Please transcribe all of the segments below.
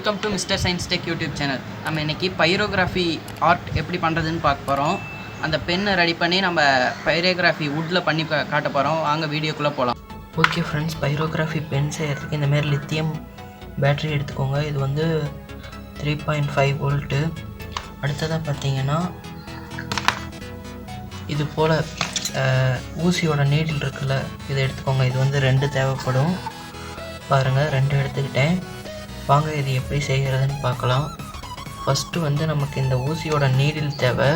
Welcome to mister science tech YouTube channel. நம்ம இன்றைக்கி pyrography art எப்படி பண்ணுறதுன்னு பார்க்க போகிறோம். அந்த பென்னை ரெடி பண்ணி நம்ம பைரோகிராஃபி வுட்டில் பண்ணி காட்ட போகிறோம். வாங்க வீடியோக்குள்ளே போகலாம். ஓகே ஃப்ரெண்ட்ஸ், பைரோகிராஃபி பென் செய்கிறதுக்கு இந்தமாரி லித்தியம் பேட்ரி எடுத்துக்கோங்க. இது வந்து 3.5 வோல்ட்டு. அடுத்ததாக பார்த்தீங்கன்னா இது போல் ஊசியோட நீடில் இருக்குல்ல, இதை எடுத்துக்கோங்க. இது வந்து 2 தேவைப்படும். பாருங்கள், 2 எடுத்துக்கிட்டேன். வாங்க இது எப்படி செய்கிறதுன்னு பார்க்கலாம். ஃபஸ்ட்டு வந்து நமக்கு இந்த ஊசியோட நீடில் தேவை.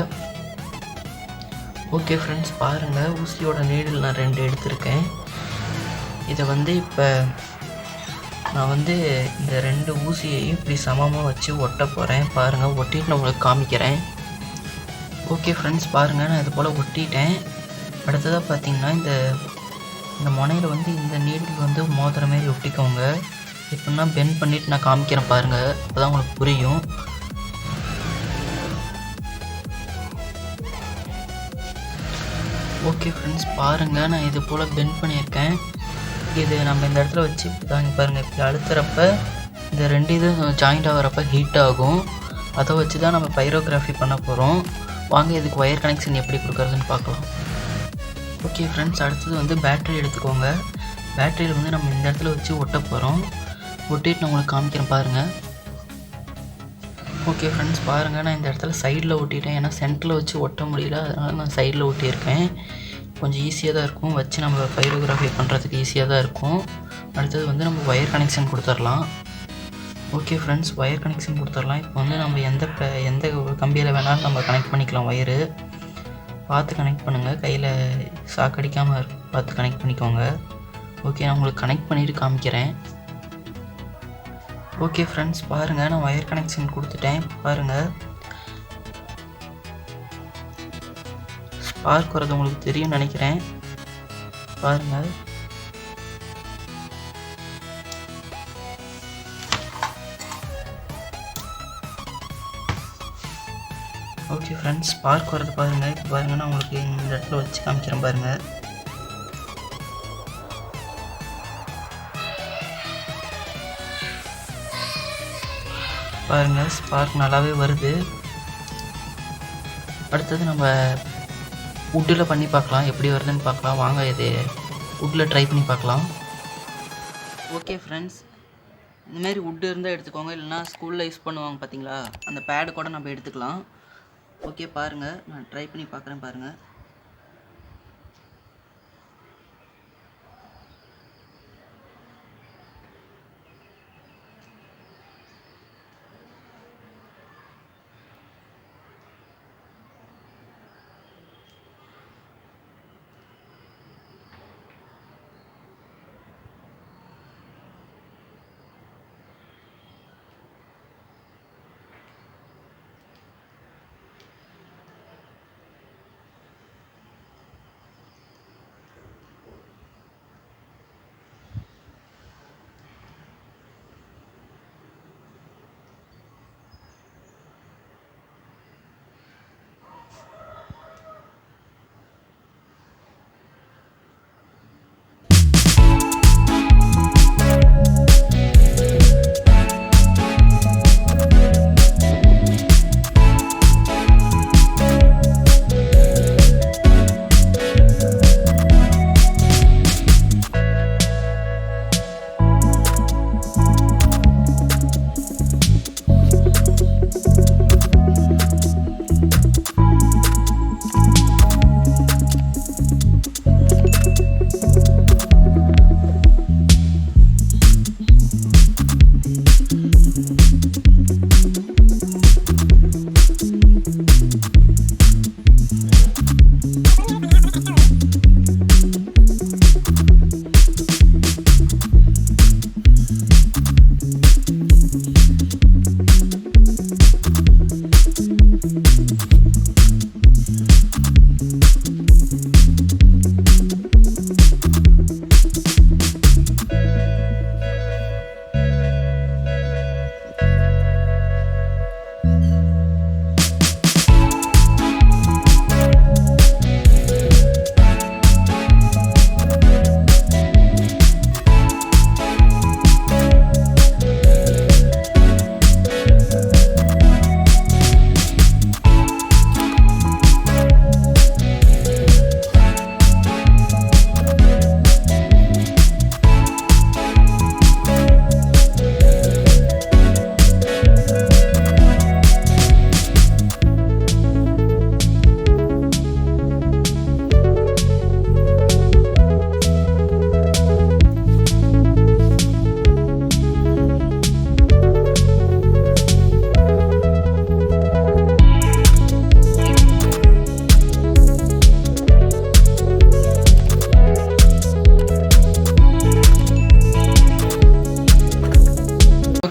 ஓகே ஃப்ரெண்ட்ஸ், பாருங்கள், ஊசியோட நீடில் நான் 2 எடுத்திருக்கேன். இதை வந்து இப்போ நான் வந்து இந்த 2 ஊசியையும் இப்படி சமமாக வச்சு ஒட்ட போகிறேன். பாருங்கள், ஒட்டிட்டு நான் உங்களுக்கு காமிக்கிறேன். ஓகே ஃப்ரெண்ட்ஸ், பாருங்கள், நான் இது போல் ஒட்டிட்டேன். அடுத்ததாக பார்த்தீங்கன்னா இந்த முனையில் வந்து இந்த நீடில் வந்து மோதிர மாரி ஒட்டிக்கோங்க. இப்படின்னா பெண்ட் பண்ணிவிட்டு நான் காமிக்கிறேன் பாருங்கள், அப்போ தான் உங்களுக்கு புரியும். ஓகே ஃப்ரெண்ட்ஸ், பாருங்கள், நான் இது போல் பெண்ட் பண்ணியிருக்கேன். இது நம்ம இந்த இடத்துல வச்சு தாங்க பாருங்கள், இப்படி அழுத்துறப்ப இந்த 2 இதுவும் ஜாயிண்ட் ஆகிறப்ப ஹீட் ஆகும். அதை வச்சு தான் நம்ம பைரோகிராஃபி பண்ண போகிறோம். வாங்க இதுக்கு ஒயர் கனெக்ஷன் எப்படி கொடுக்குறதுன்னு பார்க்கலாம். ஓகே ஃப்ரெண்ட்ஸ், அடுத்தது வந்து பேட்டரி எடுத்துக்கோங்க. பேட்டரியில் வந்து நம்ம இந்த இடத்துல வச்சு ஒட்ட போகிறோம். ஒட்டிட்டு நான் உங்களுக்கு காமிக்கிறேன் பாருங்கள். ஓகே ஃப்ரெண்ட்ஸ், பாருங்கள், நான் இந்த இடத்துல சைடில் ஒட்டிட்டேன். ஏன்னா சென்டரில் வச்சு ஒட்ட முடியல, அதனால் நான் சைடில் ஒட்டியிருக்கேன். கொஞ்சம் ஈஸியாக தான் இருக்கும், வச்சு நம்ம பைரோகிராஃபி பண்ணுறதுக்கு ஈஸியாக தான் இருக்கும். அடுத்தது வந்து நம்ம ஒயர் கனெக்ஷன் கொடுத்துடலாம். ஓகே ஃப்ரெண்ட்ஸ், ஒயர் கனெக்ஷன் கொடுத்துடலாம். இப்போ வந்து நம்ம எந்த கம்பியில் வேணாலும் நம்ம கனெக்ட் பண்ணிக்கலாம். ஒயரு பார்த்து கனெக்ட் பண்ணுங்கள், கையில் சாக்கடிக்காமல் பார்த்து கனெக்ட் பண்ணிக்கோங்க. ஓகே, நான் உங்களுக்கு கனெக்ட் பண்ணிவிட்டு காமிக்கிறேன். ஓகே ஃப்ரெண்ட்ஸ், பாருங்கள், நான் ஒயர் கனெக்ஷன் கொடுத்துட்டேன். பாருங்கள், ஸ்பார்க் வரது உங்களுக்கு தெரியும்னு நினைக்கிறேன். பாருங்கள், ஓகே ஃப்ரெண்ட்ஸ், ஸ்பார்க் வரது பாருங்கள். இப்போ பாருங்கள், நான் உங்களுக்கு இந்த இடத்துல வச்சு காமிக்கிறேன் பாருங்கள். பாருங்கள், ஸ்பார்க் நல்லாவே வருது. அடுத்தது நம்ம வுட்டில் பண்ணி பார்க்கலாம், எப்படி வருதுன்னு பார்க்கலாம். வாங்க இது வுட்டில் ட்ரை பண்ணி பார்க்கலாம். ஓகே ஃப்ரெண்ட்ஸ், இந்தமாரி வுட்டு இருந்தால் எடுத்துக்கோங்க, இல்லைனா ஸ்கூலில் யூஸ் பண்ணுவாங்க பார்த்தீங்களா, அந்த பேடு கூட நம்ம எடுத்துக்கலாம். ஓகே, பாருங்கள், நான் ட்ரை பண்ணி பார்க்குறேன் பாருங்கள்.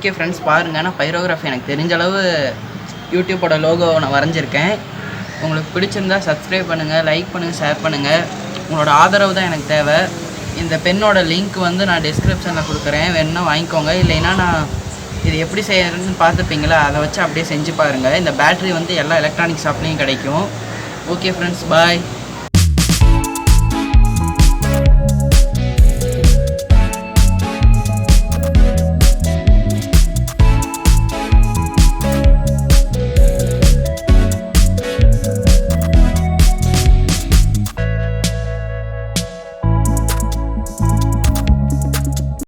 ஓகே ஃப்ரெண்ட்ஸ், பாருங்கள், நான் பைரோகிராஃபி எனக்கு தெரிஞ்ச அளவு யூடியூப்போட லோகோ நான் வரைஞ்சிருக்கேன். உங்களுக்கு பிடிச்சிருந்தா சப்ஸ்கிரைப் பண்ணுங்கள், லைக் பண்ணுங்கள், ஷேர் பண்ணுங்கள். உங்களோட ஆதரவு தான் எனக்கு தேவை. இந்த பெண்ணோட லிங்க் வந்து நான் டிஸ்கிரிப்ஷனில் கொடுக்குறேன், வேணுன்னா வாங்கிக்கோங்க. இல்லைன்னா நான் இது எப்படி செய்யறதுன்னு பார்த்துப்பீங்களா, அதை வச்சு அப்படியே செஞ்சு பாருங்கள். இந்த பேட்ரி வந்து எல்லா எலக்ட்ரானிக் ஷாப்லேயும் கிடைக்கும். ஓகே ஃப்ரெண்ட்ஸ், பாய்.